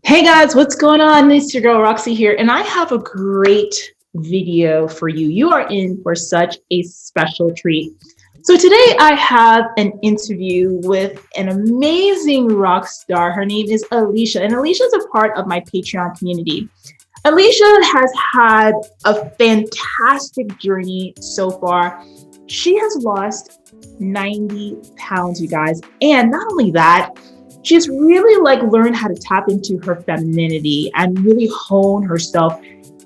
Hey guys, what's going on? It's your girl Roxie here, and I have a great video for you. You are in for such a special treat. So today I have an interview with an amazing rock star. Her name is Alicia, and Alicia is a part of my Patreon community. Alicia has had a fantastic journey so far. She has lost 90 pounds, you guys. And not only that, she's really learned how to tap into her femininity and really hone herself,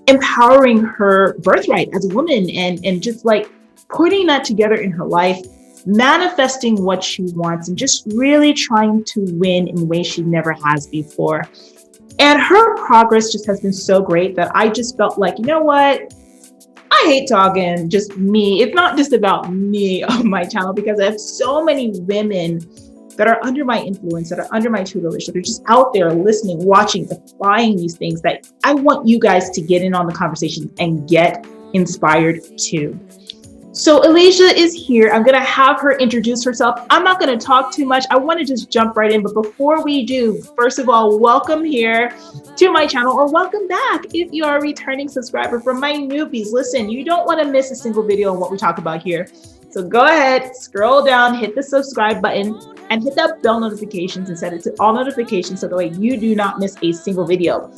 empowering her birthright as a woman and just putting that together in her life, manifesting what she wants and just really trying to win in ways she never has before. And her progress just has been so great that I just felt like, you know what? I hate talking just me. It's not just about me on my channel because I have so many women that are under my influence, that are under my tutelage, that are just out there listening, watching, applying these things that I want you guys to get in on the conversation and get inspired too. So Alicia is here. I'm gonna have her introduce herself. I'm not gonna talk too much. I wanna just jump right in. But before we do, first of all, welcome here to my channel, or welcome back if you are a returning subscriber. For my newbies, listen, you don't wanna miss a single video on what we talk about here. So go ahead, scroll down, hit the subscribe button, and hit that bell notifications and set it to all notifications so that way you do not miss a single video.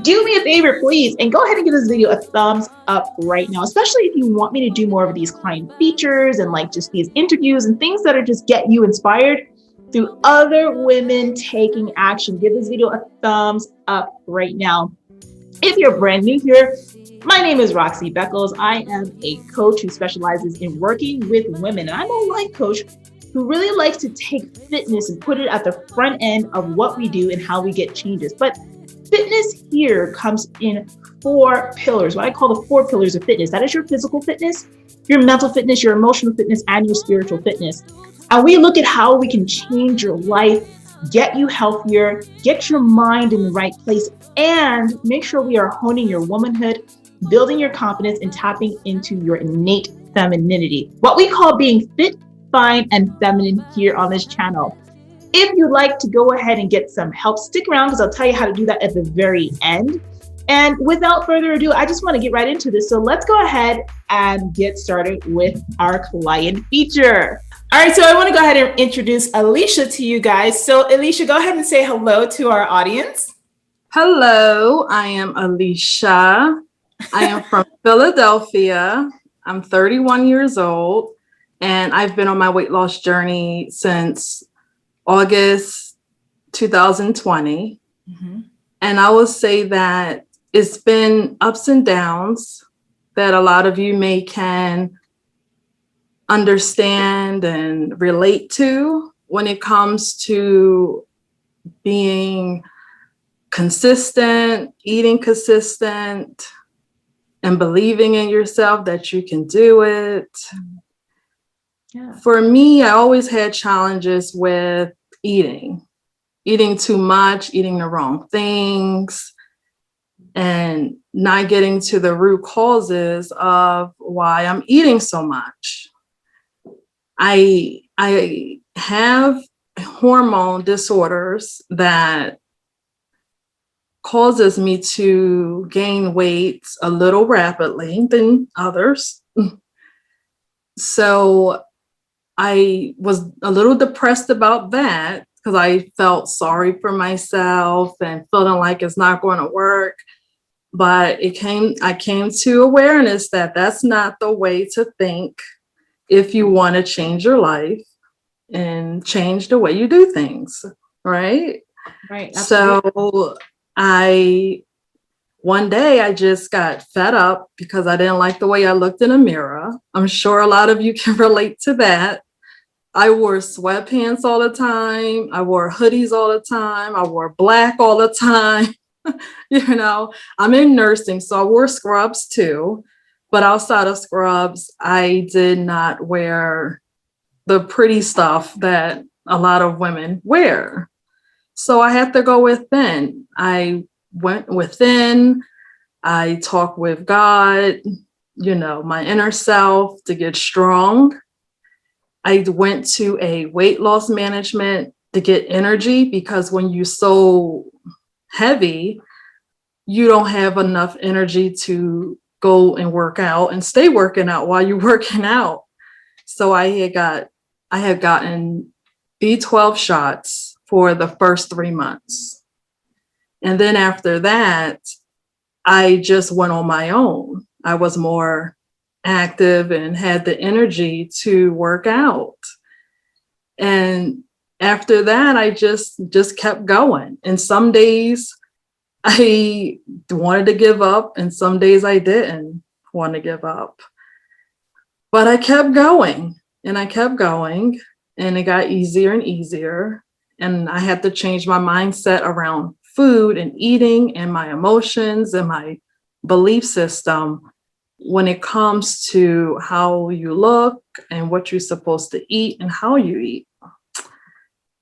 Do me a favor, please, and go ahead and give this video a thumbs up right now, especially if you want me to do more of these client features and just these interviews and things that are just get you inspired through other women taking action. Give this video a thumbs up right now. If you're brand new here, my name is Roxie Beckles. I am a coach who specializes in working with women. And I'm a life coach who really likes to take fitness and put it at the front end of what we do and how we get changes. But fitness here comes in 4 pillars, what I call the 4 pillars of fitness. That is your physical fitness, your mental fitness, your emotional fitness, and your spiritual fitness. And we look at how we can change your life, get you healthier, get your mind in the right place, and make sure we are honing your womanhood, building your confidence, and tapping into your innate femininity. What we call being fit, fine, and feminine here on this channel. If you'd like to go ahead and get some help, stick around because I'll tell you how to do that at the very end. And without further ado, I just want to get right into this. So let's go ahead and get started with our client feature. All right, so I want to go ahead and introduce Alicia to you guys. So Alicia, go ahead and say hello to our audience. Hello, I am Alicia. I am from Philadelphia. I'm 31 years old, and I've been on my weight loss journey since August 2020. Mm-hmm. And I will say that it's been ups and downs that a lot of you can understand and relate to when it comes to being consistent, eating consistent, and believing in yourself that you can do it. Yeah. For me, I always had challenges with eating too much, eating the wrong things, and not getting to the root causes of why I'm eating so much. I have hormone disorders that causes me to gain weight a little rapidly than others. So I was a little depressed about that because I felt sorry for myself and feeling like it's not going to work. But I came to awareness that that's not the way to think if you want to change your life and change the way you do things, right? Right. Absolutely. So one day I just got fed up because I didn't like the way I looked in a mirror. I'm sure a lot of you can relate to that. I wore sweatpants all the time. I wore hoodies all the time. I wore black all the time. I'm in nursing, so I wore scrubs too. But outside of scrubs, I did not wear the pretty stuff that a lot of women wear. So I had to go within. I went within. I talked with God, my inner self to get strong. I went to a weight loss management to get energy because when you're so heavy, you don't have enough energy to go and work out and stay working out while you're working out. So I had gotten B12 shots for the first 3 months. And then after that, I just went on my own. I was more active and had the energy to work out. And after that, I just kept going. And some days I wanted to give up, and some days I didn't want to give up. But I kept going, and I kept going, and it got easier and easier. And I had to change my mindset around food and eating and my emotions and my belief system when it comes to how you look and what you're supposed to eat and how you eat.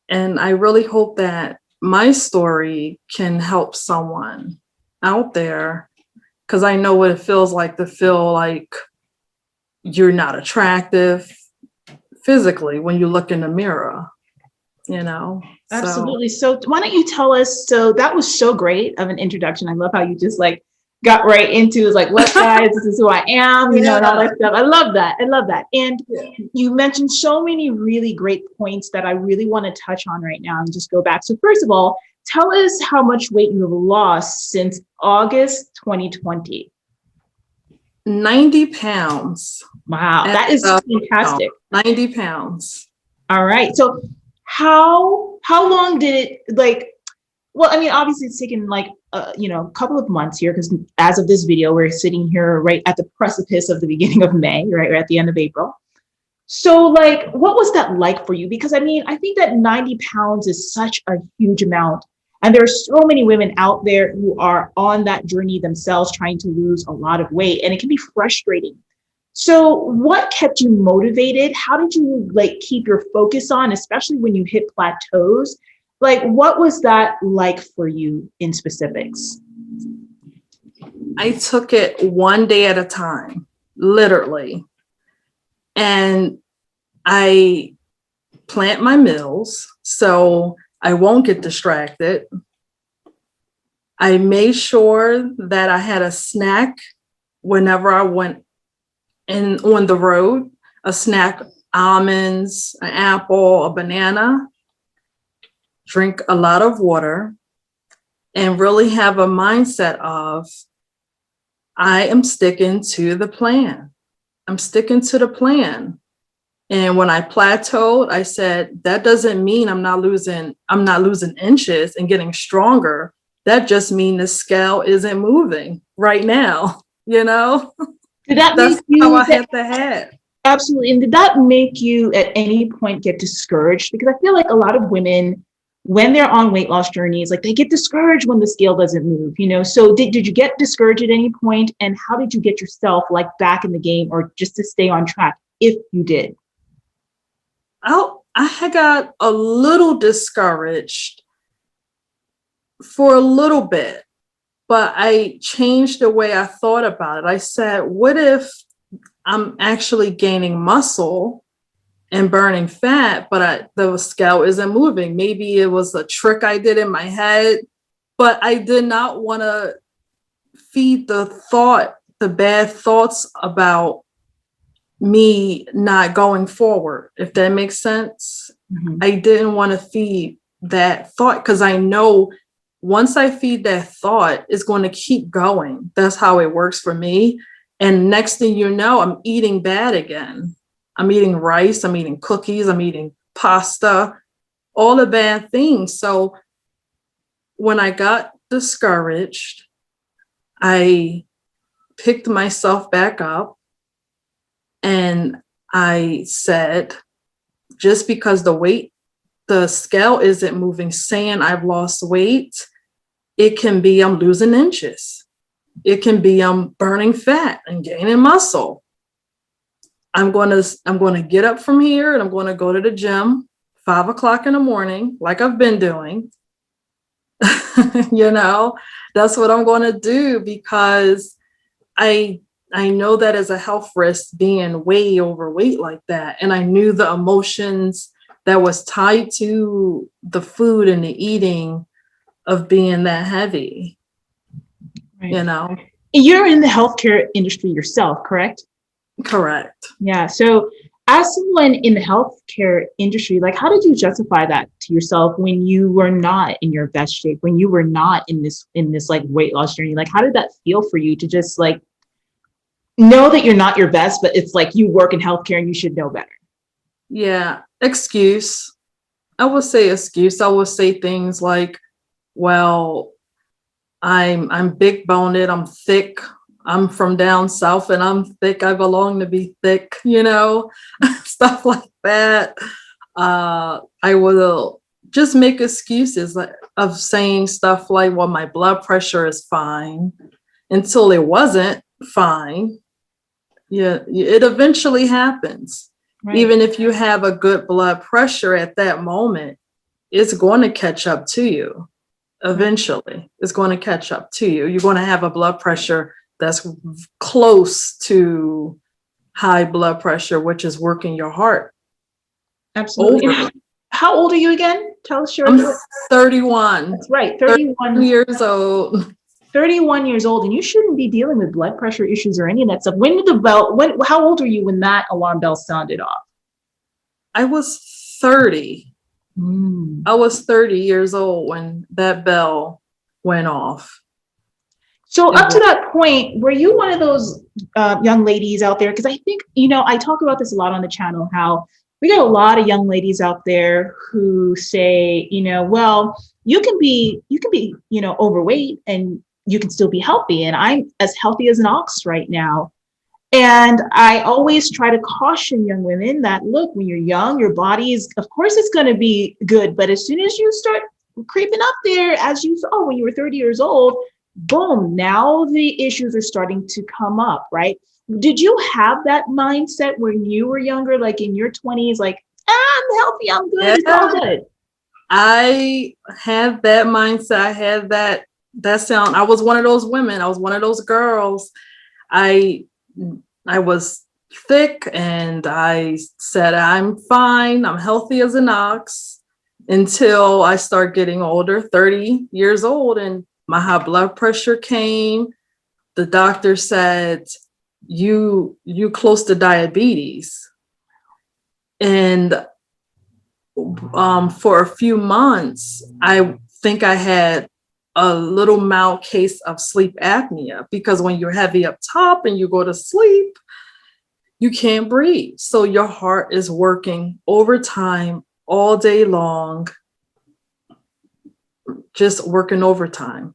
And I really hope that my story can help someone out there, because I know what it feels like to feel like you're not attractive physically when you look in the mirror, you know? Absolutely. So why don't you tell us, so that was so great of an introduction. I love how you just like got right into like, what guys, this is who I am, you know, and all that stuff. I love that. I love that. And you mentioned so many really great points that I really want to touch on right now and just go back. So first of all, tell us how much weight you have lost since August 2020. 90 pounds. Wow, that is fantastic. 90 pounds. All right. So how long did it like, well, I mean, obviously it's taken like, a couple of months here, because as of this video, we're sitting here right at the precipice of the beginning of May, right? We're at the end of April. So like, what was that like for you? Because I mean, I think that 90 pounds is such a huge amount. And there are so many women out there who are on that journey themselves, trying to lose a lot of weight, and it can be frustrating. So what kept you motivated? How did you like keep your focus on, especially when you hit plateaus? Like, what was that like for you in specifics? I took it one day at a time, literally. And I plant my meals so I won't get distracted. I made sure that I had a snack whenever I went on the road, a snack, almonds, an apple, a banana. Drink a lot of water, and really have a mindset of, I am sticking to the plan. I'm sticking to the plan. And when I plateaued, I said, that doesn't mean I'm not losing inches and getting stronger. That just means the scale isn't moving right now, you know? Did that That's make you how I had to head. Absolutely. And did that make you at any point get discouraged? Because I feel like a lot of women, when they're on weight loss journeys, like they get discouraged when the scale doesn't move, you know? So did you get discouraged at any point? And how did you get yourself like back in the game, or just to stay on track if you did? I had got a little discouraged for a little bit, but I changed the way I thought about it. I said, what if I'm actually gaining muscle and burning fat, but the scale isn't moving? Maybe it was a trick I did in my head, but I did not want to feed the bad thoughts about me not going forward, if that makes sense. Mm-hmm. I didn't want to feed that thought, because I know once I feed that thought, it's going to keep going. That's how it works for me. And next thing you know, I'm eating bad again. I'm eating rice, I'm eating cookies, I'm eating pasta, all the bad things. So when I got discouraged, I picked myself back up and I said, just because the scale isn't moving, saying I've lost weight, it can be I'm losing inches. It can be I'm burning fat and gaining muscle. I'm going to get up from here and I'm going to go to the gym 5 o'clock in the morning, like I've been doing. You know, that's what I'm going to do, because I know that as a health risk being way overweight like that. And I knew the emotions that was tied to the food and the eating of being that heavy, Right. you know? You're in the healthcare industry yourself, correct? Correct. Yeah. So as someone in the healthcare industry, like how did you justify that to yourself when you were not in your best shape, when you were not in this like weight loss journey? Like how did that feel for you to just like know that you're not your best, but it's like you work in healthcare and you should know better? Yeah. Excuse. I would say excuse. I would say things like, well, I'm big boned, I'm thick. I'm from down south and I'm thick. I belong to be thick, stuff like that. I will just make excuses of saying stuff like, well, my blood pressure is fine, until it wasn't fine. Yeah, it eventually happens. Right. Even if you have a good blood pressure at that moment, it's going to catch up to you. Eventually, it's going to catch up to you. You're going to have a blood pressure that's close to high blood pressure, which is working your heart. Absolutely. Over. How old are you again? Tell us your I'm age. 31. That's right, 31 years old. 31 years old, and you shouldn't be dealing with blood pressure issues or any of that stuff. How old were you when that alarm bell sounded off? I was 30. Mm. I was 30 years old when that bell went off. So up to that point, were you one of those young ladies out there? Because I think, I talk about this a lot on the channel, how we got a lot of young ladies out there who say, well, you can be, overweight and you can still be healthy. And I'm as healthy as an ox right now. And I always try to caution young women that, look, when you're young, your body is, of course, it's going to be good. But as soon as you start creeping up there, as you saw when you were 30 years old, boom, now the issues are starting to come up, right? Did you have that mindset when you were younger, like in your 20s, like, I'm healthy, I'm good, It's all good? I had that mindset. I had that sound. I was one of those women. I was one of those girls. I was thick and I said, I'm fine. I'm healthy as an ox, until I start getting older, 30 years old, and my high blood pressure came. The doctor said, you close to diabetes. And for a few months, I think I had a little mild case of sleep apnea, because when you're heavy up top and you go to sleep, you can't breathe. So your heart is working overtime all day long, just working overtime.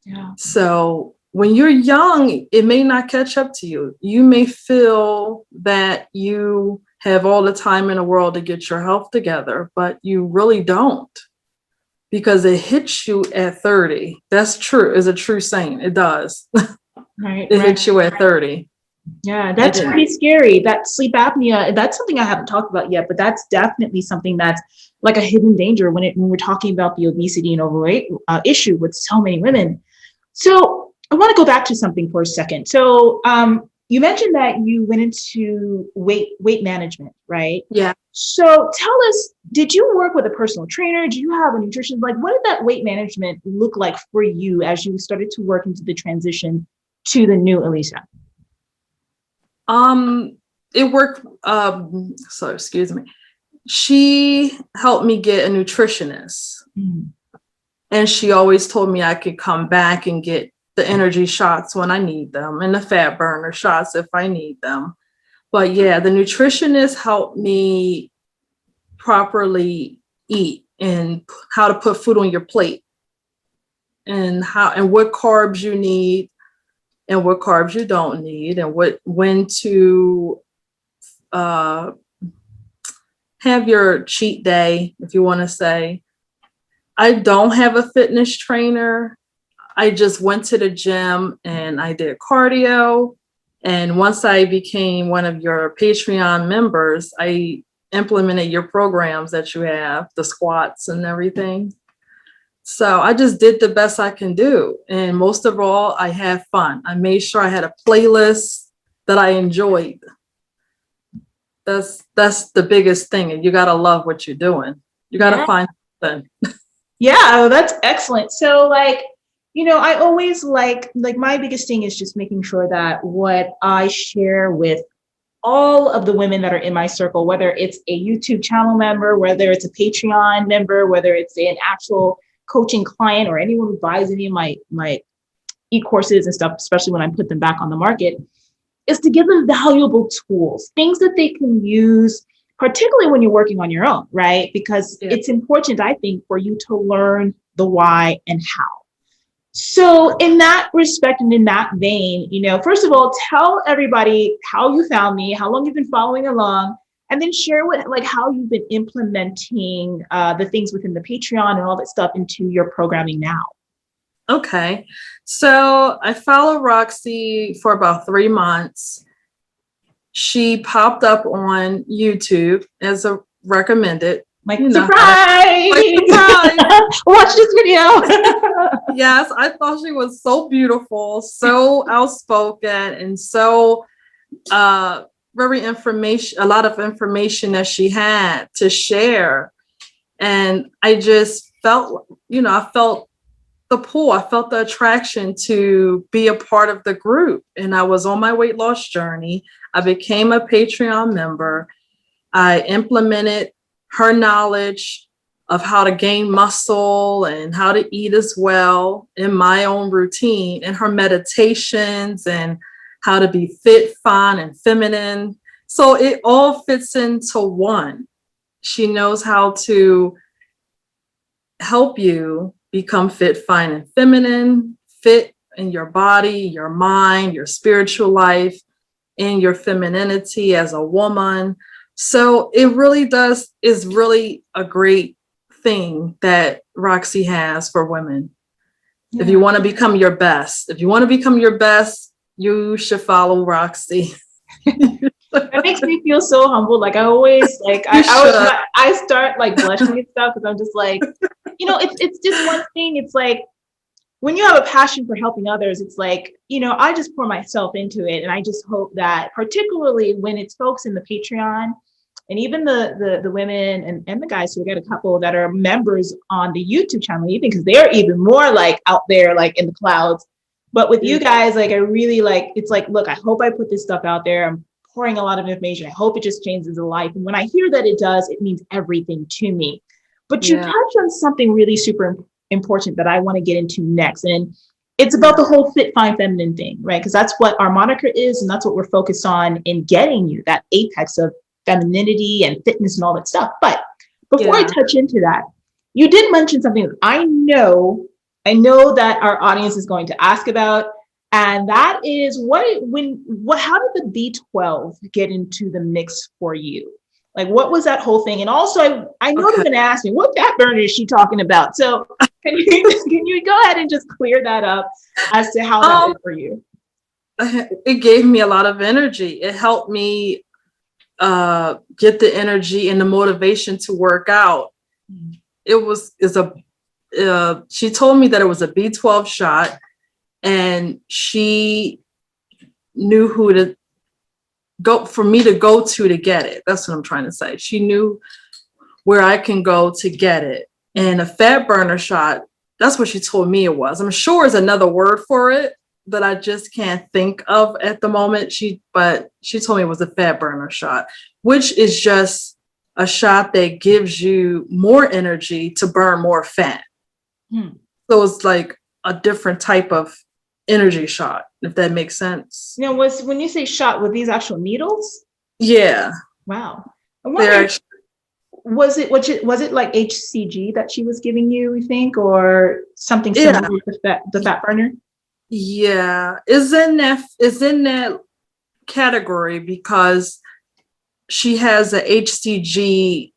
Yeah. So when you're young, it may not catch up to you. You may feel that you have all the time in the world to get your health together, but you really don't, because it hits you at 30. That's true. It's a true saying. It does. Right. It hits you at 30. Yeah, that's pretty scary. That sleep apnea, that's something I haven't talked about yet, but that's definitely something that's like a hidden danger when we're talking about the obesity and overweight issue with so many women. So I want to go back to something for a second. So you mentioned that you went into weight management, right? Yeah. So tell us, did you work with a personal trainer? Do you have a nutrition? Like, what did that weight management look like for you as you started to work into the transition to the new Alicia? It worked. So excuse me. She helped me get a nutritionist. Mm. And she always told me I could come back and get the energy shots when I need them, and the fat burner shots if I need them. But yeah, the nutritionist helped me properly eat and how to put food on your plate, and what carbs you need and what carbs you don't need, and when to have your cheat day, if you want to say. I don't have a fitness trainer. I just went to the gym and I did cardio. And once I became one of your Patreon members, I implemented your programs that you have, the squats and everything. So I just did the best I can do. And most of all, I had fun. I made sure I had a playlist that I enjoyed. That's the biggest thing. And you got to love what you're doing. You got to find something. Yeah, that's excellent. So like, I always like my biggest thing is just making sure that what I share with all of the women that are in my circle, whether it's a YouTube channel member, whether it's a Patreon member, whether it's an actual coaching client or anyone who buys any of my e-courses and stuff, especially when I put them back on the market, is to give them valuable tools, things that they can use, particularly when you're working on your own, right? Because it's important, I think, for you to learn the why and how. So in that respect and in that vein, first of all, tell everybody how you found me, how long you've been following along, and then share how you've been implementing the things within the Patreon and all that stuff into your programming now. Okay. So I followed Roxie for about 3 months. She popped up on YouTube as a recommended. Surprise! Watch this video. Yes, I thought she was so beautiful, so outspoken, and so a lot of information that she had to share. And I just felt, I felt the pull. I felt the attraction to be a part of the group. And I was on my weight loss journey. I became a Patreon member. I implemented her knowledge of how to gain muscle and how to eat as well in my own routine, and her meditations and how to be fit, fun, and feminine. So it all fits into one. She knows how to help you become fit, fine, and feminine, fit in your body, your mind, your spiritual life, in your femininity as a woman. So it really is really a great thing that Roxie has for women. Yeah. If you want to become your best, you should follow Roxie. That makes me feel so humble. Like I always I start blushing and stuff because I'm just like, it's just one thing. It's like when you have a passion for helping others, it's like, I just pour myself into it. And I just hope that particularly when it's folks in the Patreon and even the women and the guys, who got a couple that are members on the YouTube channel, even because they're even more out there, in the clouds. But with you guys, I really it's look, I hope I put this stuff out there. I'm pouring a lot of information. I hope it just changes a life. And when I hear that it does, it means everything to me. But you touched on something really super important that I want to get into next. And it's about the whole fit, fine, feminine thing, right? Because that's what our moniker is. And that's what we're focused on in getting you, that apex of femininity and fitness and all that stuff. But before I touch into that, you did mention something that I know that our audience is going to ask about. And that is how did the B12 get into the mix for you? What was that whole thing? And also, I know they're going to ask me, what fat burner is she talking about? So can you go ahead and just clear that up as to how that is for you? It gave me a lot of energy. It helped me get the energy and the motivation to work out. She told me that it was a B12 shot, and she knew who to go for me to go to get it. That's what I'm trying to say. She knew where I can go to get it. And a fat burner shot, that's what she told me it was. I'm sure there's another word for it that I just can't think of at the moment. But she told me it was a fat burner shot, which is just a shot that gives you more energy to burn more fat. So it's like a different type of energy shot, if that makes sense. Now, when you say shot, with these actual needles? Yeah. Wow. I wonder, was it like HCG that she was giving you, you think, or something similar with the fat burner? Yeah, is in that category because she has a HCG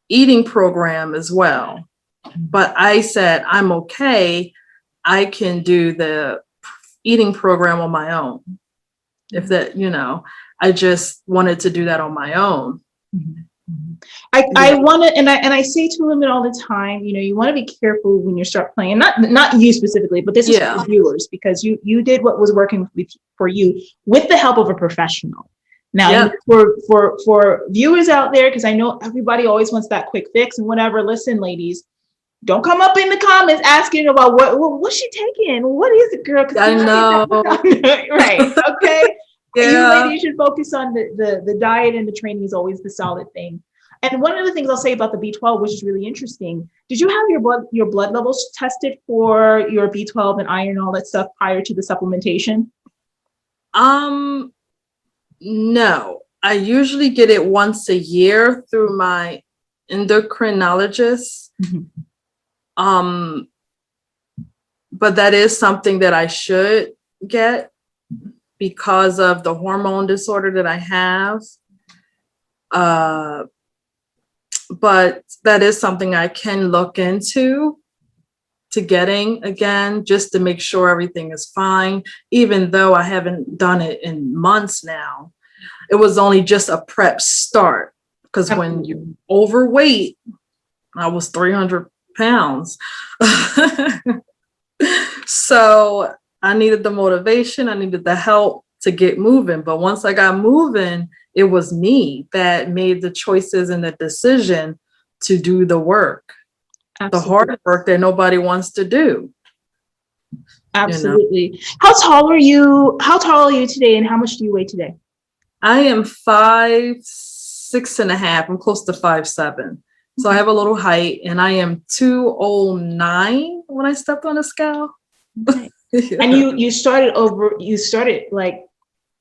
eating program as well. But I said, I'm okay. I can do the eating program on my own. If that, I just wanted to do that on my own. I want to, and I say to women all the time, you want to be careful when you start playing, not you specifically, but this is for viewers, because you did what was working for you with the help of a professional. Now, for viewers out there, because I know everybody always wants that quick fix and whatever, listen, ladies, Don't come up in the comments asking about what's she taking? What is it, girl? I know. Right. Okay. You Yeah. ladies should focus on the diet, and the training is always the solid thing. And one of the things I'll say about the B12, which is really interesting, did you have your blood levels tested for your B12 and iron and all that stuff prior to the supplementation? No. I usually get it once a year through my endocrinologist. Mm-hmm. But that is something that I should get because of the hormone disorder that I have. But that is something I can look into to getting again, just to make sure everything is fine, even though I haven't done it in months now. It was only just a prep start, because when you're overweight, I was 300 pounds. So I needed the motivation, I needed the help to get moving. But once I got moving, it was me that made the choices and the decision to do the work. Absolutely. The hard work that nobody wants to do. Absolutely. You know? How tall are you? How tall are you today, and how much do you weigh today? I am 5'6.5". I'm close to 5'7". So I have a little height, and I am 209 when I stepped on the scale. Okay. Yeah. And you started like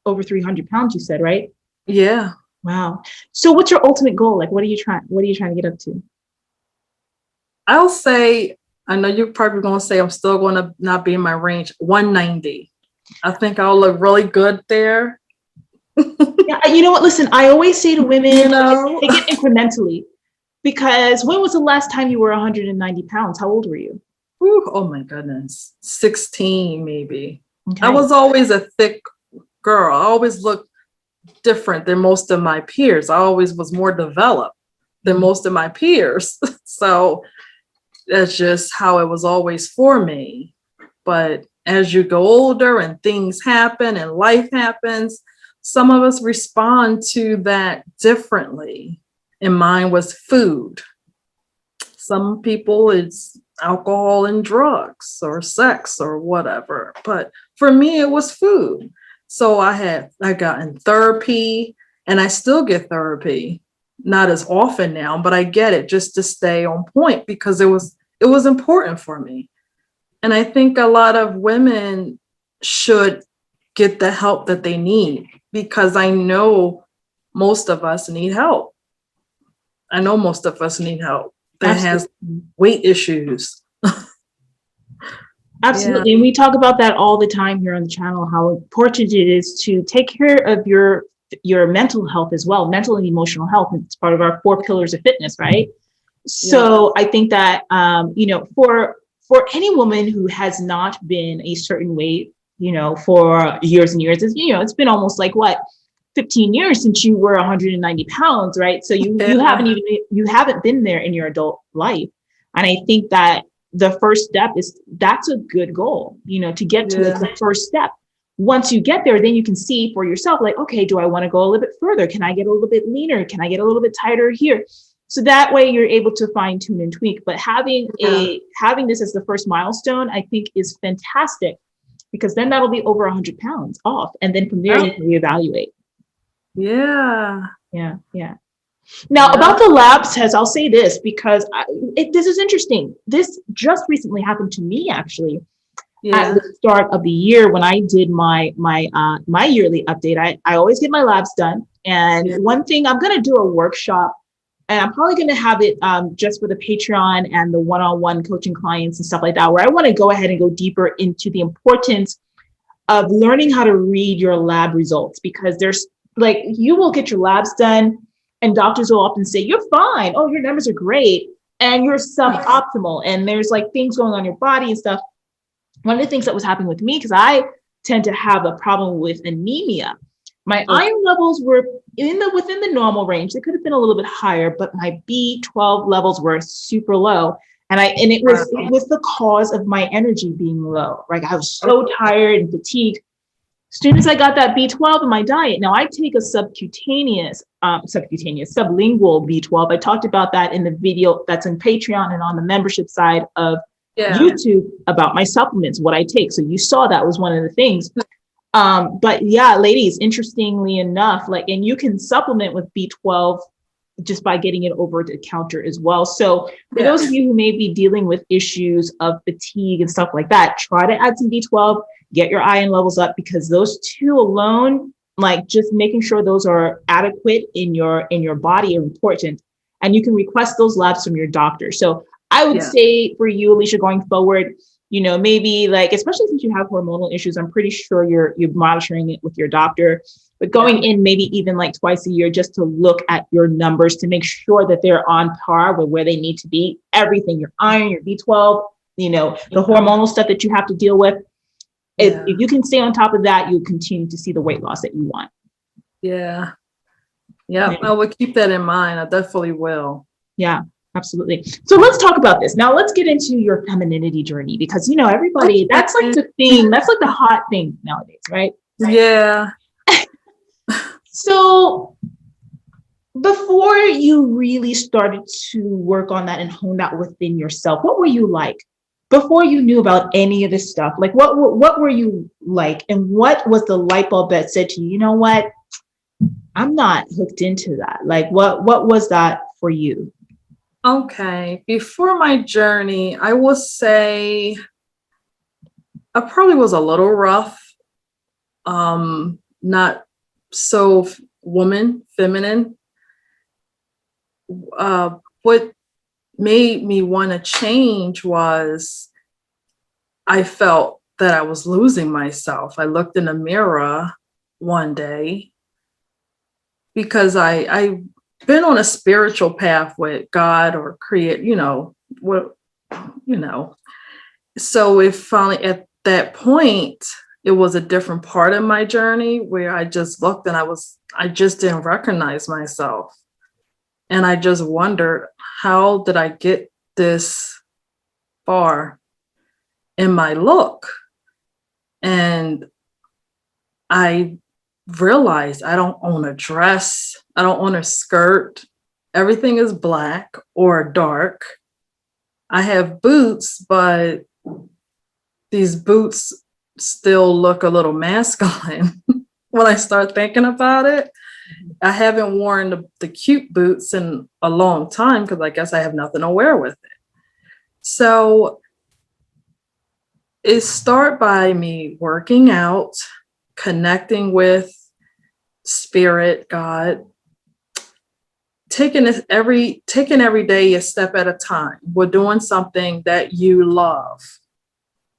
over 300 pounds, you said, right? Yeah. Wow. So what's your ultimate goal? Like, what are you trying to get up to? I'll say, I know you're probably going to say I'm still going to not be in my range, 190. I think I'll look really good there. Yeah, you know what? Listen, I always say to women, take it incrementally. Because when was the last time you were 190 pounds? How old were you? Ooh, oh my goodness. 16, maybe. Okay. I was always a thick girl. I always looked different than most of my peers. I always was more developed than most of my peers. So that's just how it was always for me. But as you go older and things happen and life happens, some of us respond to that differently. And mine was food. Some people, it's alcohol and drugs or sex or whatever. But for me, it was food. So I got in therapy, and I still get therapy. Not as often now, but I get it just to stay on point because it was important for me. And I think a lot of women should get the help that they need, because I know most of us need help. I know most of us need help that has weight issues. Absolutely. Yeah. And we talk about that all the time here on the channel, how important it is to take care of your mental health as well, mental and emotional health. It's part of our 4 pillars of fitness, right? So I think that, for any woman who has not been a certain weight, for years and years, it's been almost like 15 years since you were 190 pounds, right? So you haven't been there in your adult life. And I think that the first step that's a good goal, to get to the first step. Once you get there, then you can see for yourself, like, okay, do I want to go a little bit further? Can I get a little bit leaner? Can I get a little bit tighter here? So that way you're able to fine tune and tweak. But having this as the first milestone, I think is fantastic, because then that'll be over 100 pounds off. And then from there, you can reevaluate. Yeah. Now, about the lab test, I'll say this, because this is interesting. This just recently happened to me, actually, at the start of the year when I did my yearly update. I always get my labs done. And one thing, I'm going to do a workshop, and I'm probably going to have it just for the Patreon and the one-on-one coaching clients and stuff like that, where I want to go ahead and go deeper into the importance of learning how to read your lab results, because there's you will get your labs done and doctors will often say, you're fine. Oh, your numbers are great. And you're suboptimal. And there's things going on in your body and stuff. One of the things that was happening with me, because I tend to have a problem with anemia. My iron levels were within the normal range. They could have been a little bit higher, but my B12 levels were super low. And it was the cause of my energy being low. Right? I was so tired and fatigued. soon as I got that B12 in my diet, now I take a sublingual B12. I talked about that in the video that's in Patreon and on the membership side of YouTube about my supplements, what I take. So you saw that was one of the things. But yeah, ladies, interestingly enough, like, and you can supplement with B12 just by getting it over the counter as well. So for those of you who may be dealing with issues of fatigue and stuff like that, try to add some B12, get your iron levels up, because those two alone, like just making sure those are adequate in your body are important. And you can request those labs from your doctor. So I would say for you, Alicia, going forward, you know, maybe like, especially since you have hormonal issues, I'm pretty sure you're monitoring it with your doctor, but going in maybe even like twice a year just to look at your numbers to make sure that they're on par with where they need to be. Everything, your iron, your B12, you know, the hormonal stuff that you have to deal with. If you can stay on top of that, you'll continue to see the weight loss that you want. Yeah. I will keep that in mind. I definitely will. Yeah. Absolutely. So let's talk about this. Now let's get into your femininity journey, because, you know, everybody, that's like the thing, that's like the hot thing nowadays, right? Yeah. So before you really started to work on that and hone that within yourself, what were you like before you knew about any of this stuff? Like what were you like, and what was the light bulb that said to you, you know what, I'm not hooked into that? Like what was that for you? Okay, before my journey, I will say I probably was a little rough, not so feminine. What made me want to change was I felt that I was losing myself. I looked in the mirror one day because I been on a spiritual path with God or create, so it finally at that point, it was a different part of my journey where I just looked and I just didn't recognize myself. And I just wondered, how did I get this far in my look? And I realized I don't own a dress. I don't own a skirt. Everything is black or dark. I have boots, but these boots still look a little masculine when I start thinking about it. I haven't worn the cute boots in a long time because I guess I have nothing to wear with it. So it started by me working out, connecting with spirit, God, taking every day a step at a time. We're doing something that you love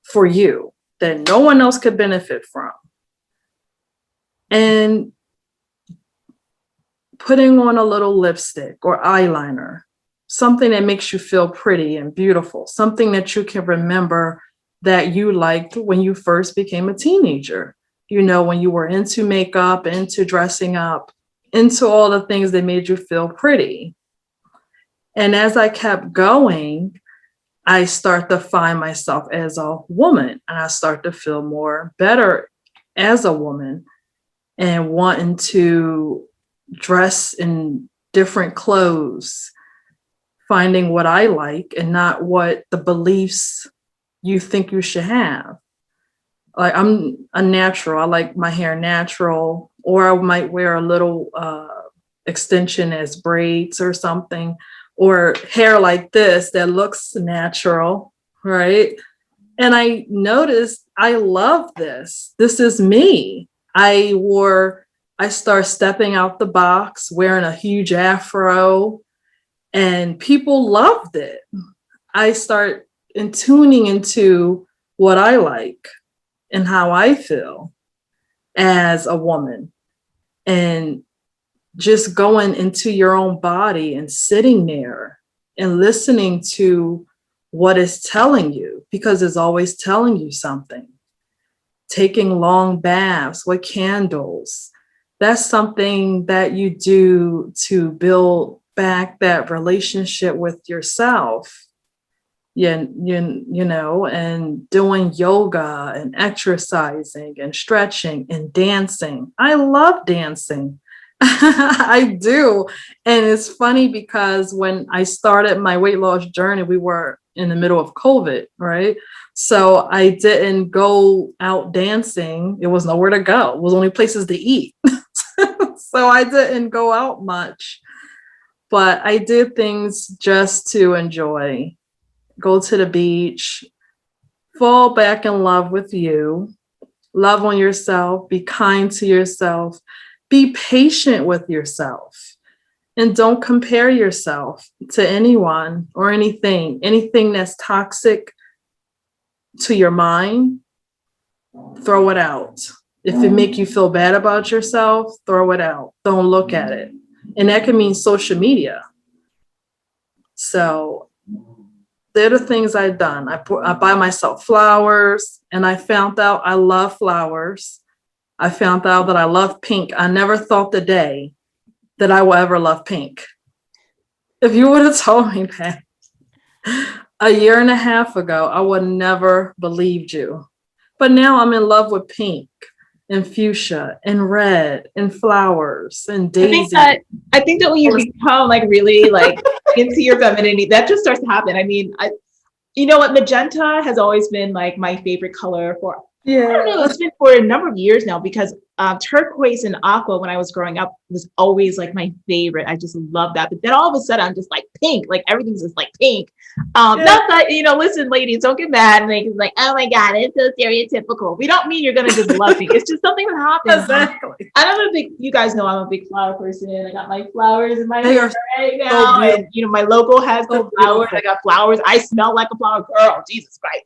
for you, that no one else could benefit from. And putting on a little lipstick or eyeliner, something that makes you feel pretty and beautiful, something that you can remember that you liked when you first became a teenager. You know, when you were into makeup, into dressing up, into all the things that made you feel pretty. And as I kept going, I start to find myself as a woman, and I start to feel more better as a woman and wanting to dress in different clothes, finding what I like and not what the beliefs you think you should have. Like, I'm a natural. I like my hair natural, or I might wear a little extension as braids or something, or hair like this that looks natural, right? And I noticed I love this. This is me. I start stepping out the box, wearing a huge afro, and people loved it. I start tuning into what I like and how I feel as a woman, and just going into your own body and sitting there and listening to what it's telling you, because it's always telling you something. Taking long baths with candles, that's something that you do to build back that relationship with yourself. and doing yoga and exercising and stretching and dancing. I love dancing. I do. And it's funny because when I started my weight loss journey, we were in the middle of COVID, right? So I didn't go out dancing. It was nowhere to go. It was only places to eat. So I didn't go out much, but I did things just to enjoy. Go to the beach, fall back in love with you, love on yourself, be kind to yourself, be patient with yourself, and don't compare yourself to anyone or anything that's toxic to your mind. Throw it out. If it make you feel bad about yourself, throw it out. Don't look at it. And that can mean social media. So they're the things I've done. I buy myself flowers, and I found out I love flowers. I found out that I love pink. I never thought the day that I will ever love pink. If you would have told me that a year and a half ago, I would never believed you. But now I'm in love with pink and fuchsia and red and flowers and daisy. I think that when you become like really like into your femininity, that just starts to happen. I mean, you know what, magenta has always been like my favorite color for, I don't know, it's been for a number of years now, because turquoise and aqua when I was growing up was always like my favorite. I just love that. But then all of a sudden I'm just like pink, like everything's just like pink. Not that, listen, ladies, don't get mad and make it like, oh my God, it's so stereotypical. We don't mean you're gonna just love pink. It's just something that happens. Exactly. You guys know I'm a big flower person. I got my flowers in my hair right now. And my logo has the flowers. I got flowers. I smell like a flower girl. Jesus Christ,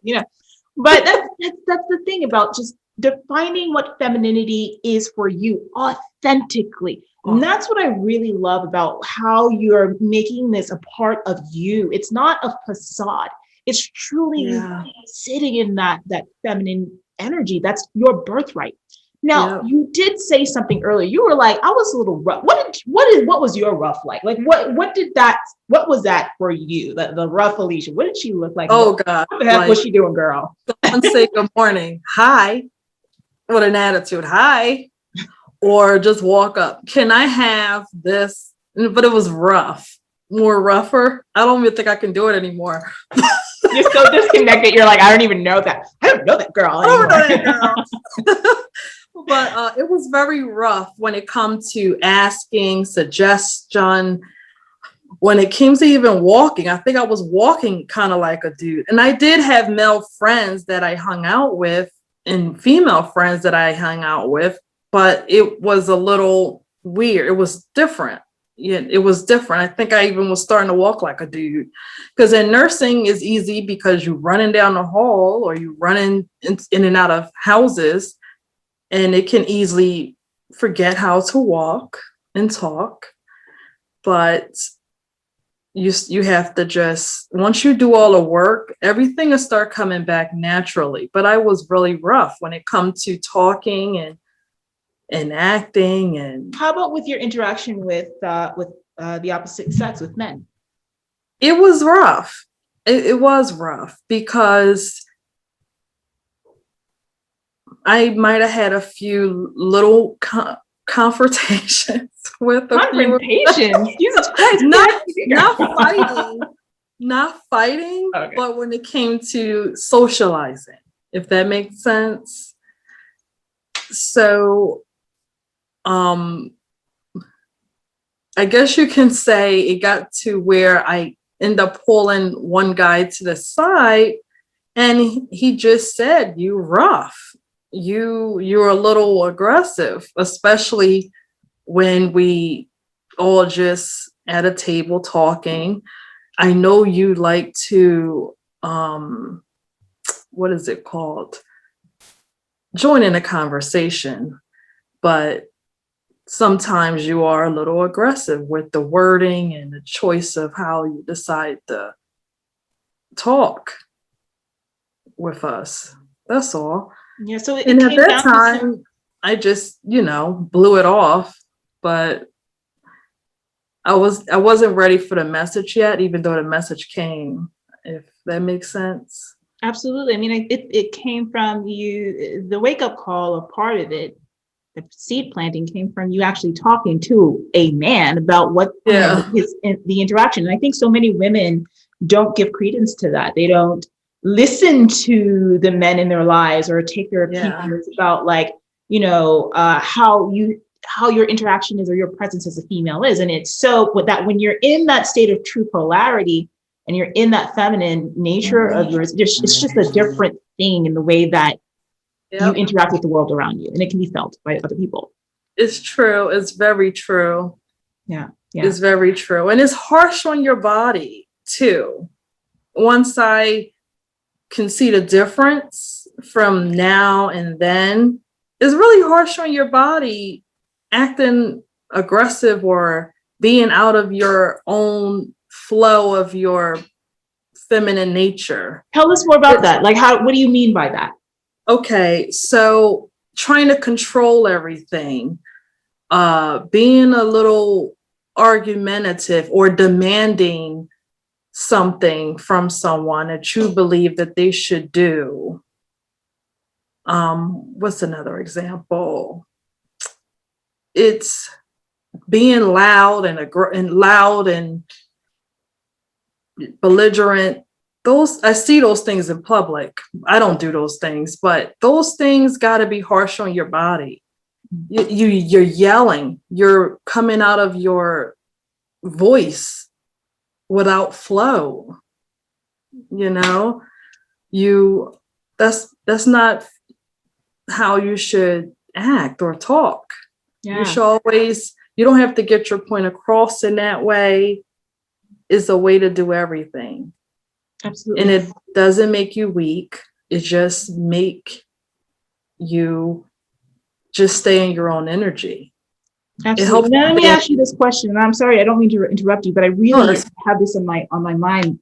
But that's the thing about just defining what femininity is for you authentically. And that's what I really love about how you're making this a part of you. It's not a facade. It's truly sitting in that feminine energy. That's your birthright. Now, you did say something earlier. You were like, I was a little rough. What was your rough like? Like what was that for you? The rough Alicia. What did she look like? Oh God. What the heck was she doing, girl? Someone say good morning. Hi. With an attitude. Hi. Or just walk up. Can I have this? But it was rough. More rougher. I don't even think I can do it anymore. You're so disconnected. You're like, I don't even know that. I don't know that girl anymore. I don't know that girl. But it was very rough when it comes to asking suggestion. When it came to even walking, I think I was walking kind of like a dude. And I did have male friends that I hung out with and female friends that I hung out with, but it was a little weird. It was different. Yeah, it was different. I think I even was starting to walk like a dude, because in nursing is easy because you're running down the hall or you running in and out of houses, and it can easily forget how to walk and talk. But you have to just, once you do all the work, everything will start coming back naturally. But I was really rough when it comes to talking and acting. And how about with your interaction with the opposite sex, with men? It was rough. It was rough because I might have had a few little confrontations with confrontations. Jesus Christ! not fighting, okay. But when it came to socializing, if that makes sense. So, I guess you can say it got to where I ended up pulling one guy to the side, and he just said, "You rough. You're a little aggressive, especially when we all just at a table talking. I know you like to, what is it called? Join in a conversation, but sometimes you are a little aggressive with the wording and the choice of how you decide to talk with us. That's all." Yeah. So at that time, I just, blew it off, but I wasn't ready for the message yet, even though the message came. if that makes sense. Absolutely. I mean, it came from you, the wake up call, a part of it, the seed planting came from you actually talking to a man about what, Yeah. the interaction. And I think so many women don't give credence to that. They don't listen to the men in their lives or take their opinions about like, how your interaction is or your presence as a female is. And it's so with that when you're in that state of true polarity and you're in that feminine nature of yours, it's just a different thing in the way that you interact with the world around you, and it can be felt by other people. It's true. It's very true. Yeah. It's very true. And it's harsh on your body too. Once I can see the difference from now and then, it's really harsh on your body acting aggressive or being out of your own flow of your feminine nature. Tell us more about that. Like, what do you mean by that? Okay, so trying to control everything, being a little argumentative or demanding something from someone that you believe that they should do. What's another example? It's being loud and belligerent. I see those things in public. I don't do those things, but those things got to be harsh on your body. You're yelling. You're coming out of your voice without flow. That's not how you should act or talk. You don't have to get your point across in that way. It's a way to do everything. Absolutely. And it doesn't make you weak. It just make you just stay in your own energy. Absolutely. Now, let me ask you this question. And I'm sorry, I don't mean to interrupt you, but I really have this on my mind.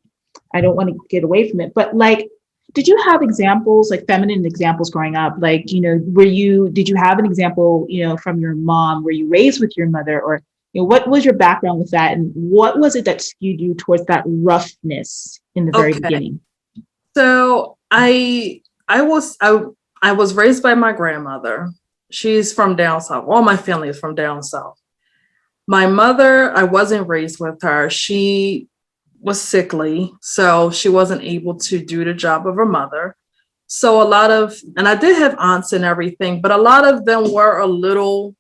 I don't want to get away from it. But like, did you have examples, like feminine examples growing up? Like, did you have an example, from your mom? Were you raised with your mother? Or, what was your background with that? And what was it that skewed you towards that roughness in the very beginning? So I was raised by my grandmother. She's from down south. All my family is from down south. My mother, I wasn't raised with her. She was sickly, so she wasn't able to do the job of a mother. So and I did have aunts and everything, but a lot of them were a little,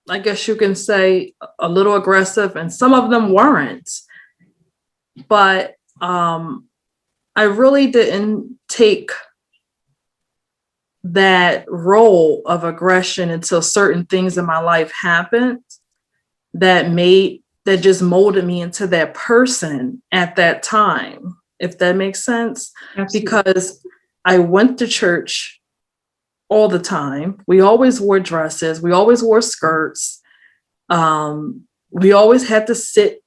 I guess you can say, a little aggressive, and some of them weren't. But I really didn't take that role of aggression until certain things in my life happened that just molded me into that person at that time, if that makes sense. Absolutely. Because I went to church all the time. We always wore dresses. We always wore skirts. We always had to sit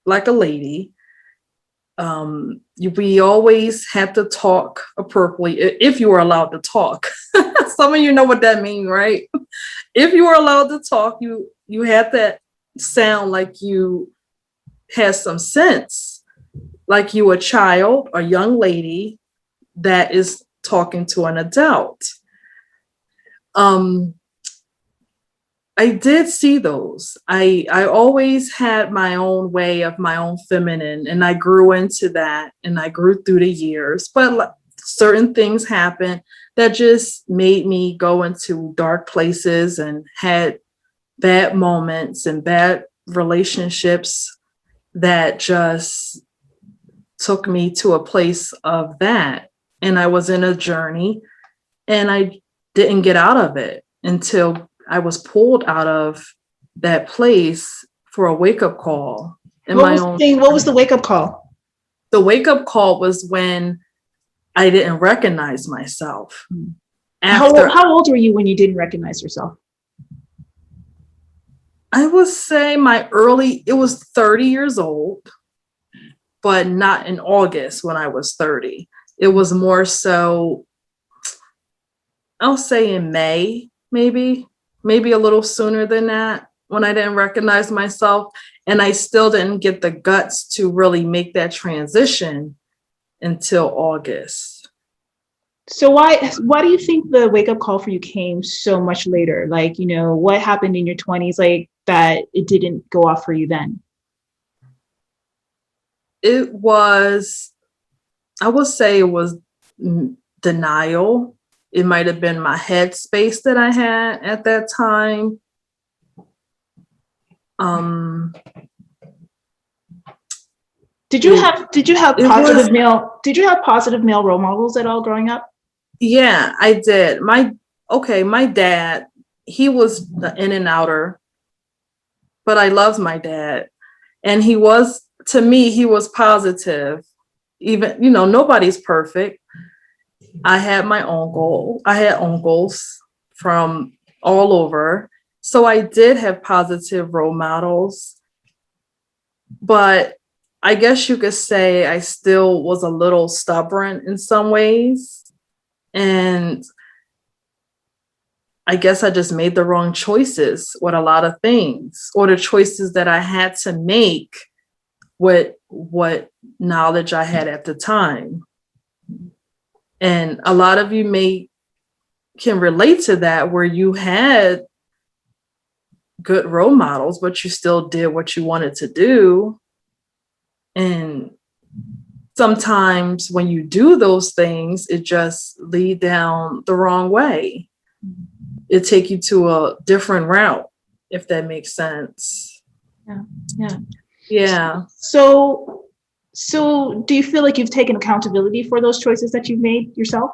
like a lady. We always had to talk appropriately, if you were allowed to talk. Some of you know what that means, right? If you were allowed to talk, you had that sound like you had some sense, like you a child, a young lady that is talking to an adult. I did see those. I always had my own way of my own feminine, and I grew into that, and I grew through the years. But certain things happened that just made me go into dark places and had bad moments and bad relationships that just took me to a place of that. And I was in a journey, and I didn't get out of it until I was pulled out of that place for a wake-up call. What was the wake-up call? The wake-up call was when I didn't recognize myself. How old were you when you didn't recognize yourself? I would say it was 30 years old, but not in August when I was 30. It was more so, I'll say in May, maybe a little sooner than that, when I didn't recognize myself. And I still didn't get the guts to really make that transition until August. So why do you think the wake up call for you came so much later? Like, what happened in your 20s, like that it didn't go off for you then? It was, I would say it was denial. It might have been my headspace that I had at that time. Did you have positive male role models at all growing up? Yeah, I did. My dad, he was the in and outer, but I loved my dad. And to me, he was positive. Even, nobody's perfect. I had uncles from all over. So I did have positive role models. But I guess you could say I still was a little stubborn in some ways. And I guess I just made the wrong choices with a lot of things, or the choices that I had to make with what knowledge I had at the time. And a lot of you can relate to that, where you had good role models, but you still did what you wanted to do. And sometimes when you do those things, it just lead down the wrong way. It take you to a different route, if that makes sense. Yeah. So do you feel like you've taken accountability for those choices that you've made yourself?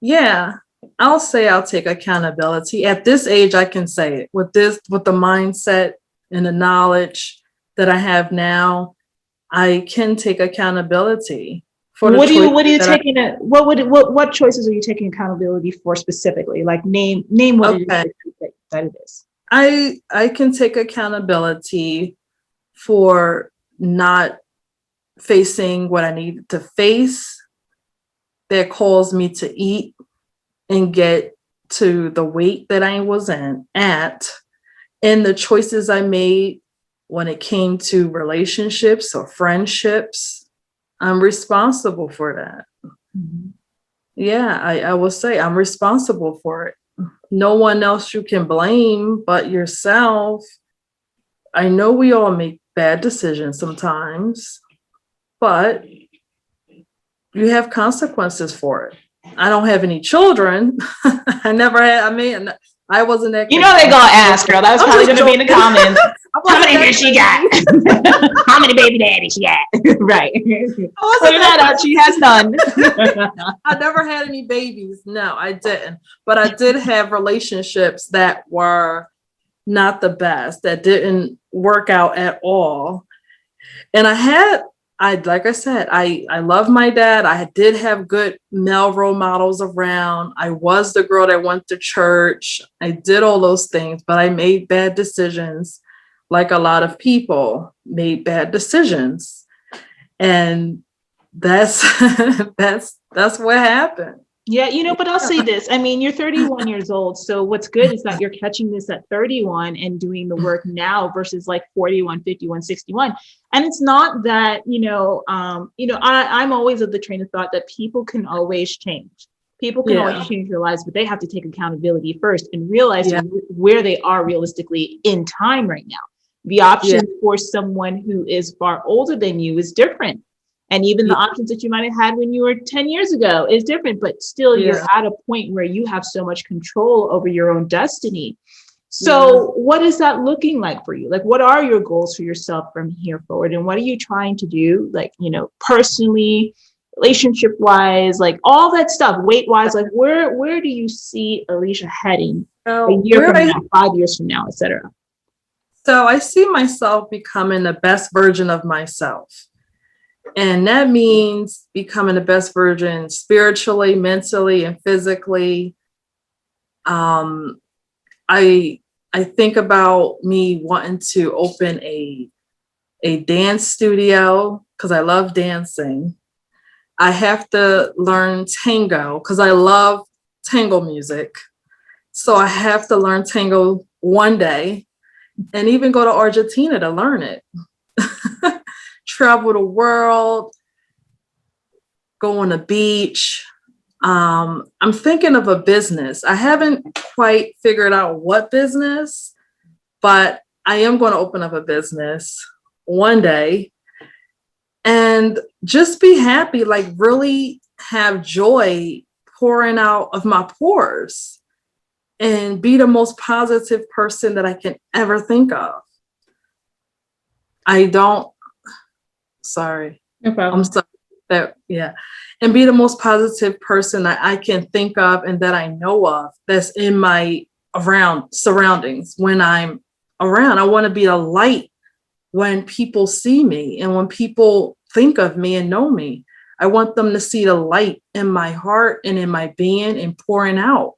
Yeah, I'll say I'll take accountability. At this age, I can say it. With the mindset and the knowledge that I have now, I can take accountability for the choices. What choices are you taking accountability for specifically? Like name what it is that it is. I can take accountability for not facing what I needed to face that caused me to eat and get to the weight that I was at, and the choices I made when it came to relationships or friendships. I'm responsible for that. Mm-hmm. Yeah, I will say I'm responsible for it. No one else you can blame but yourself. I know we all make bad decisions sometimes, but you have consequences for it. I don't have any children. I never had. I wasn't that. They're gonna ask, girl. That was probably gonna be in the comments. How many kids she got? How many baby daddies she got? Right. Clear that up. She has none. I never had any babies. No, I didn't. But I did have relationships that were not the best, that didn't work out at all. And like I said, I love my dad. I did have good male role models around. I was the girl that went to church. I did all those things, but I made bad decisions. Like a lot of people made bad decisions. And that's what happened. Yeah, but I'll say this. You're 31 years old. So what's good is that you're catching this at 31 and doing the work now versus like 41, 51, 61. And it's not that, I'm always of the train of thought that people can always change. People can always change their lives, but they have to take accountability first and realize where they are realistically in time right now. The option for someone who is far older than you is different. And even the options that you might have had when you were 10 years ago is different, but still you're at a point where you have so much control over your own destiny. So what is that looking like for you? Like, what are your goals for yourself from here forward? And what are you trying to do? Like, personally, relationship wise, like all that stuff, weight wise, like where do you see Alicia heading a year from now, 5 years from now, etc.? So I see myself becoming the best version of myself. And that means becoming the best version spiritually, mentally, and physically. I think about me wanting to open a dance studio because I love dancing. I have to learn tango because I love tango music. So I have to learn tango one day and even go to Argentina to learn it. Travel the world, go on the beach. I'm thinking of a business. I haven't quite figured out what business, but I am going to open up a business one day and just be happy, like really have joy pouring out of my pores and be the most positive person that I can ever think of. Sorry. No problem. I'm sorry. And be the most positive person that I can think of and that I know of that's in my surroundings when I'm around. I want to be a light when people see me and when people think of me and know me. I want them to see the light in my heart and in my being and pouring out.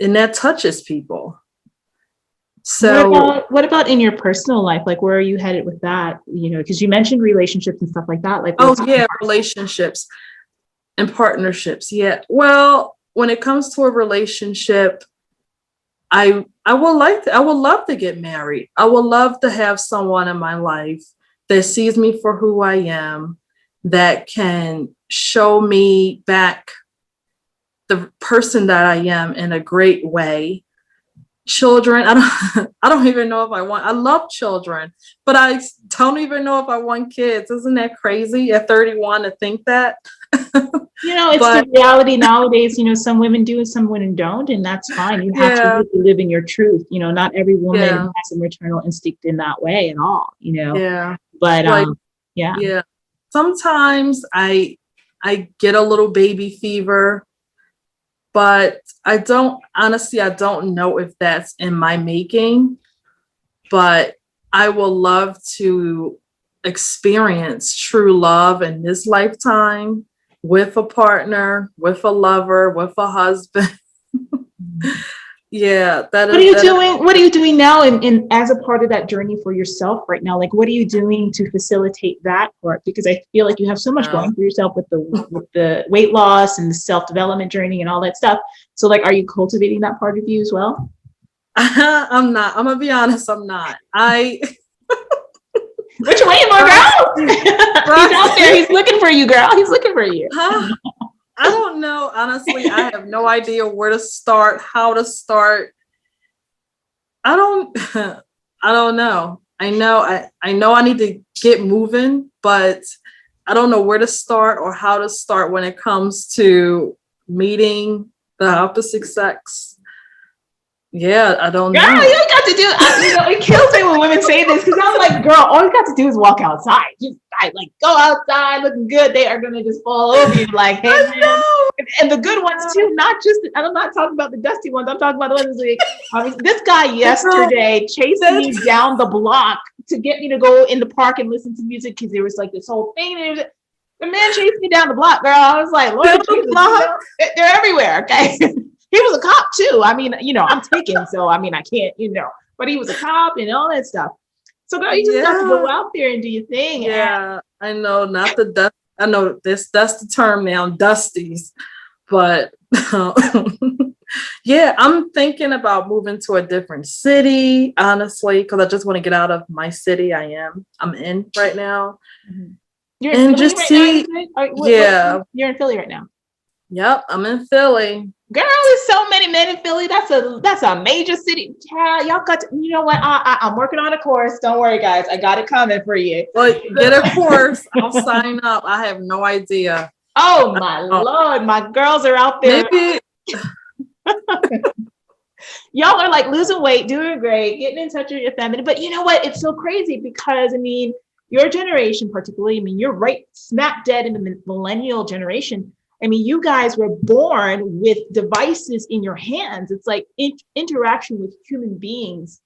And that touches people. So what about in your personal life? Like, where are you headed with that? You know, because you mentioned relationships and stuff like that. Like, relationships and partnerships. Yeah. Well, when it comes to a relationship, I would love to get married. I would love to have someone in my life that sees me for who I am, that can show me back the person that I am in a great way. Children, I don't even know if I love children, but I don't even know if I want kids. Isn't that crazy at 31 to think that? You know, it's the reality nowadays. You know, some women do and some women don't, and that's fine. You have to really live in your truth. You know, not every woman has a maternal instinct in that way at all, you know. Yeah. But Yeah. Sometimes I get a little baby fever, but I don't know if that's in my making, but I will love to experience true love in this lifetime with a partner, with a lover, with a husband. Yeah. What are you doing now in as a part of that journey for yourself right now? Like, what are you doing to facilitate that part? Because I feel like you have so much going for yourself with the weight loss and the self-development journey and all that stuff. So like, are you cultivating that part of you as well? I'm not. I'm gonna be honest, I'm not. What you waiting for, girl? He's out there. He's looking for you, girl. He's looking for you. I don't know. Honestly, I have no idea where to start, how to start. I don't know. I know I need to get moving, but I don't know where to start or how to start when it comes to meeting the opposite sex. Yeah, I don't know. Girl, you got to do. It kills me when women say this because I'm like, girl, all you got to do is walk outside. Just like go outside, looking good. They are gonna just fall over you, like, hey man. And the good ones too, not just. I'm not talking about the dusty ones. I'm talking about the ones like this guy yesterday chasing me down the block to get me to go in the park and listen to music because there was like this whole thing. And the man chased me down the block, girl. I was like, Lord Jesus, they're everywhere. Okay. He was a cop too. I mean, I'm taken, so I mean, I can't, but he was a cop and all that stuff. So girl, you just got to go out there and do your thing. Yeah, I know, not the dust. I know that's the term now, dusties. But yeah, I'm thinking about moving to a different city, honestly, because I just want to get out of my city I'm in right now. Mm-hmm. You're in Philly right now? You're in Philly right now. Yep, I'm in Philly. Girl, there's so many men in Philly. That's a major city. Child, y'all got to, you know what? I'm working on a course. Don't worry, guys. I got it coming for you. Well, get a course. I'll sign up. I have no idea. Oh my Lord, my girls are out there. Maybe. Y'all are like losing weight, doing great, getting in touch with your feminine. But you know what? It's so crazy because I mean, your generation, particularly, I mean, you're right smack dead in the millennial generation. I mean, you guys were born with devices in your hands. It's like interaction with human beings.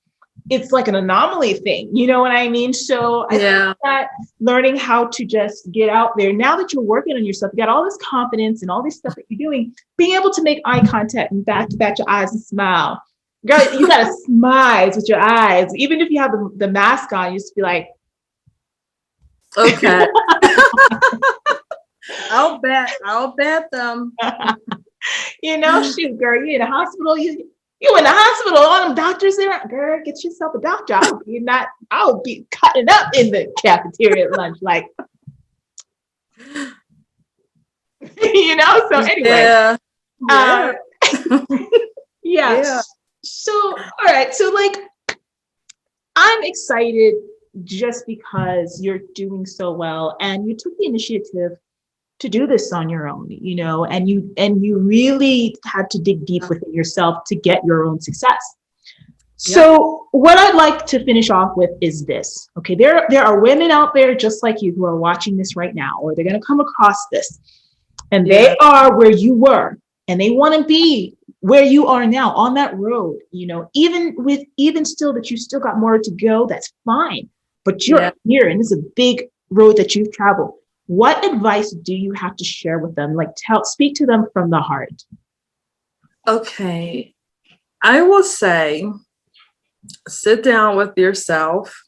It's like an anomaly thing. You know what I mean? So I think that learning how to just get out there, now that you're working on yourself, you got all this confidence and all this stuff that you're doing, being able to make eye contact and back to back your eyes and smile. Girl, you got to smile with your eyes. Even if you have the mask on, you just be like, okay. I'll bet them. Shoot, girl, you in the hospital. You in the hospital. All them doctors there. Girl, get yourself a doctor. I'll be cutting up in the cafeteria at lunch. Like, you know? So anyway. Yeah. Uh, yeah. Yeah. So, all right. So like, I'm excited just because you're doing so well and you took the initiative to do this on your own, you know, and you really had to dig deep within yourself to get your own success. So what I'd like to finish off with is this. Okay, there are women out there just like you who are watching this right now, or they're going to come across this, and they are where you were, and they want to be where you are now on that road. You know, even still that you still got more to go, that's fine. But you're here, and it's a big road that you've traveled. What advice do you have to share with them? Like, speak to them from the heart. Okay, I will say, sit down with yourself,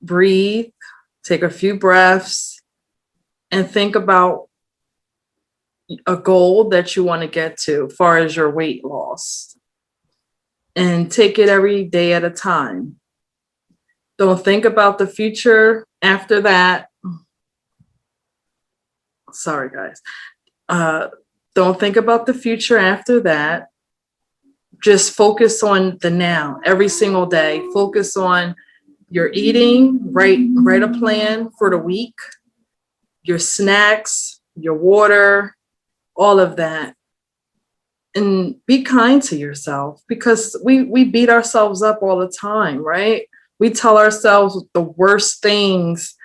breathe, take a few breaths, and think about a goal that you want to get to as far as your weight loss. And take it every day at a time. Don't think about the future after that. Sorry, guys. Don't think about the future after that. Just focus on the now every single day. Focus on your eating, write a plan for the week, your snacks, your water, all of that. And be kind to yourself, because we beat ourselves up all the time, right? We tell ourselves the worst things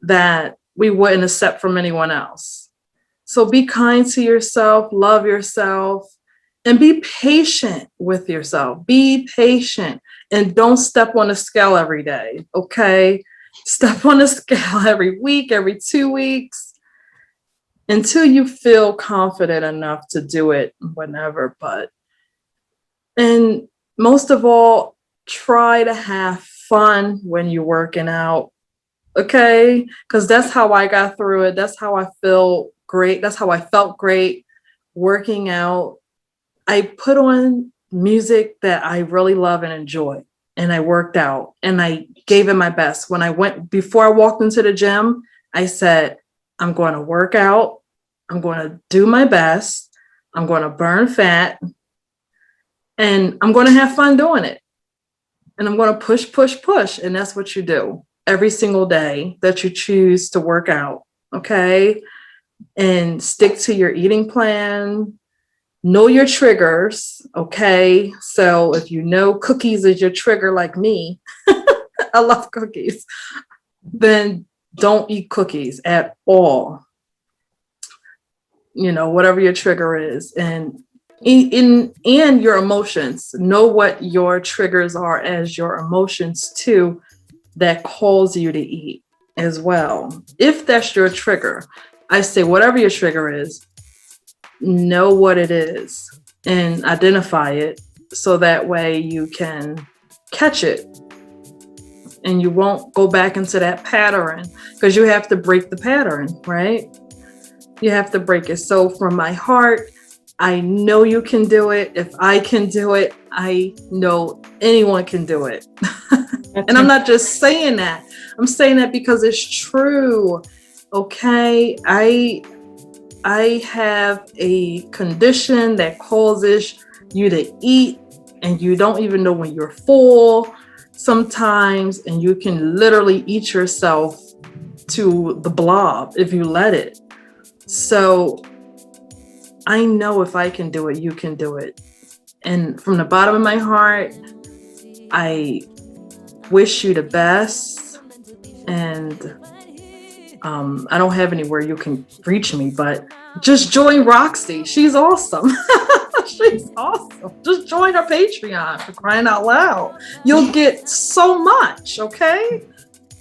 that we wouldn't accept from anyone else. So be kind to yourself, love yourself, and be patient with yourself. Be patient and don't step on a scale every day, okay? Step on a scale every week, every 2 weeks, until you feel confident enough to do it whenever. And most of all, try to have fun when you're working out, okay? Because that's how I got through it. That's how I feel great. That's how I felt great working out. I put on music that I really love and enjoy, and I worked out and I gave it my best. Before I walked into the gym, I said, I'm going to work out. I'm going to do my best. I'm going to burn fat, and I'm going to have fun doing it. And I'm going to push. And that's what you do every single day that you choose to work out. Okay. And stick to your eating plan. Know your triggers. Okay. So if you know cookies is your trigger, like me, I love cookies, then don't eat cookies at all. You know, whatever your trigger is. And in your emotions, know what your triggers are as your emotions too, that cause you to eat as well. If that's your trigger, I say whatever your trigger is, know what it is and identify it, so that way you can catch it and you won't go back into that pattern, because you have to break the pattern, right? You have to break it. So from my heart, I know you can do it. If I can do it, I know anyone can do it. And I'm not just saying that. I'm saying that because it's true. Okay. I have a condition that causes you to eat, and you don't even know when you're full sometimes, and you can literally eat yourself to the blob if you let it. So I know if I can do it, you can do it. And from the bottom of my heart, I wish you the best. And I don't have anywhere you can reach me, but just join Roxie. She's awesome. She's awesome. Just join her Patreon, for crying out loud. You'll get so much, okay?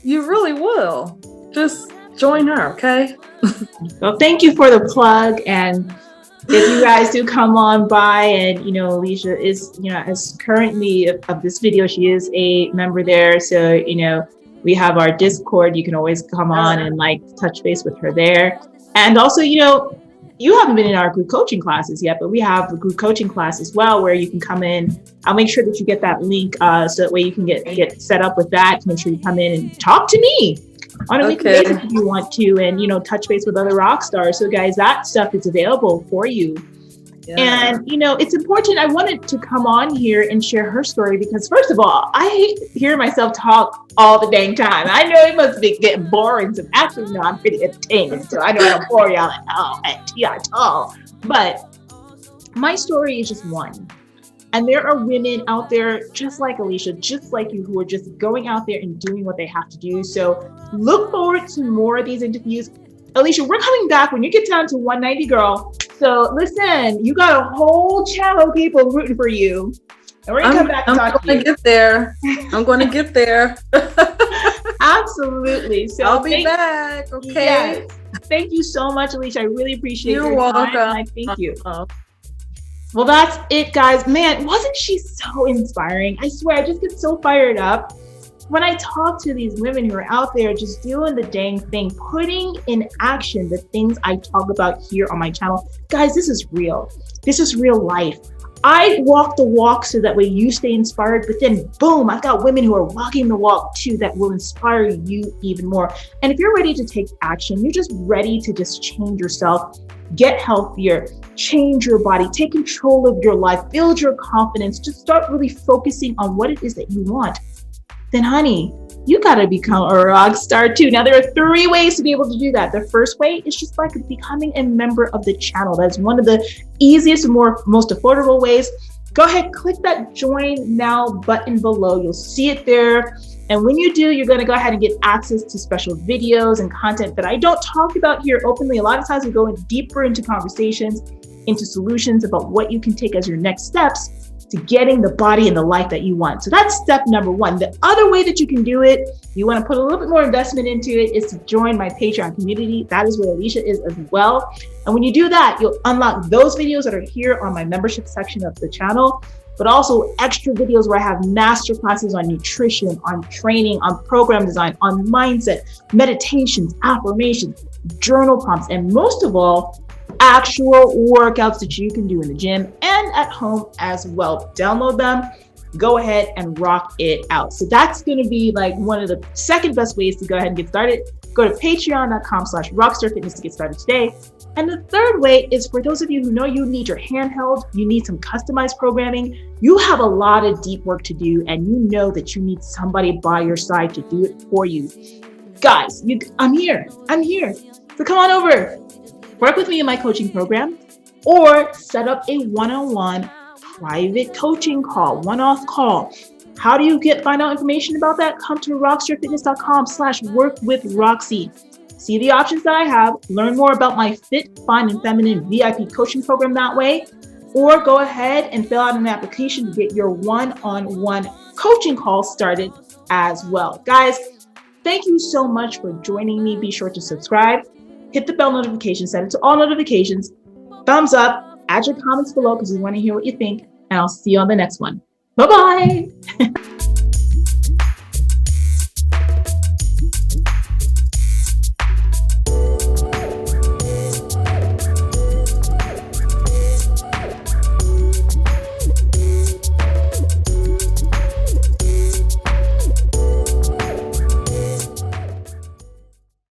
You really will. Just join her, okay? Well, thank you for the plug. And if you guys do come on by, and Alicia is, as currently of this video, she is a member there. So, we have our Discord. You can always come on and touch base with her there. And also, you haven't been in our group coaching classes yet, but we have a group coaching class as well, where you can come in. I'll make sure that you get that link, so that way you can get set up with that, to make sure you come in and talk to me. on a weekly basis if you want to, and touch base with other rock stars. So guys, that stuff is available for you. Yeah. And it's important. I wanted to come on here and share her story because, first of all, I hate hearing myself talk all the dang time. I know it must be getting boring. So actually, no, I'm pretty entertaining. So I know I don't bore y'all at all. But my story is just one. And there are women out there just like Alicia, just like you, who are just going out there and doing what they have to do. So look forward to more of these interviews. Alicia, we're coming back when you get down to 190, girl. So listen, you got a whole channel of people rooting for you. And we're going to come back and talk to you. I'm going to get there. Absolutely. So I'll be back. Okay. Yes. Thank you so much, Alicia. I really appreciate your time. I thank you. Well, that's it, guys. Man, wasn't she so inspiring? I swear, I just get so fired up when I talk to these women who are out there just doing the dang thing, putting in action the things I talk about here on my channel. Guys, this is real. This is real life. I walk the walk so that way you stay inspired, but then boom, I've got women who are walking the walk too that will inspire you even more. And if you're ready to take action, you're just ready to just change yourself, get healthier, change your body, take control of your life, build your confidence, just start really focusing on what it is that you want, then honey, you got to become a rock star too. Now, there are 3 ways to be able to do that. The first way is just like becoming a member of the channel. That's one of the easiest and most affordable ways. Go ahead, click that join now button below. You'll see it there. And when you do, you're going to go ahead and get access to special videos and content that I don't talk about here openly. A lot of times we go in deeper into conversations, into solutions about what you can take as your next steps to getting the body and the life that you want. So that's step number 1. The other way that you can do it, you want to put a little bit more investment into it, is to join my Patreon community. That is where Alicia is as well. And when you do that, you'll unlock those videos that are here on my membership section of the channel, but also extra videos where I have master classes on nutrition, on training, on program design, on mindset, meditations, affirmations, journal prompts, and most of all, actual workouts that you can do in the gym and at home as well. Download them, go ahead and rock it out. So that's going to be like one of the second best ways to go ahead and get started. Go to patreon.com/rockstarfitness to get started today. And the third way is for those of you who know you need your handheld, you need some customized programming, you have a lot of deep work to do, and you know that you need somebody by your side to do it for you. Guys, I'm here. So come on over. Work with me in my coaching program, or set up a one-on-one private coaching call, one-off call. How do you find out information about that? Come to rockstarfitness.com/workwithroxie. See the options that I have, learn more about my Fit, Fun, and Feminine VIP coaching program that way, or go ahead and fill out an application to get your one-on-one coaching call started as well. Guys, thank you so much for joining me. Be sure to subscribe. Hit the bell notification, set it to all notifications, thumbs up, add your comments below because we want to hear what you think, and I'll see you on the next one. Bye-bye.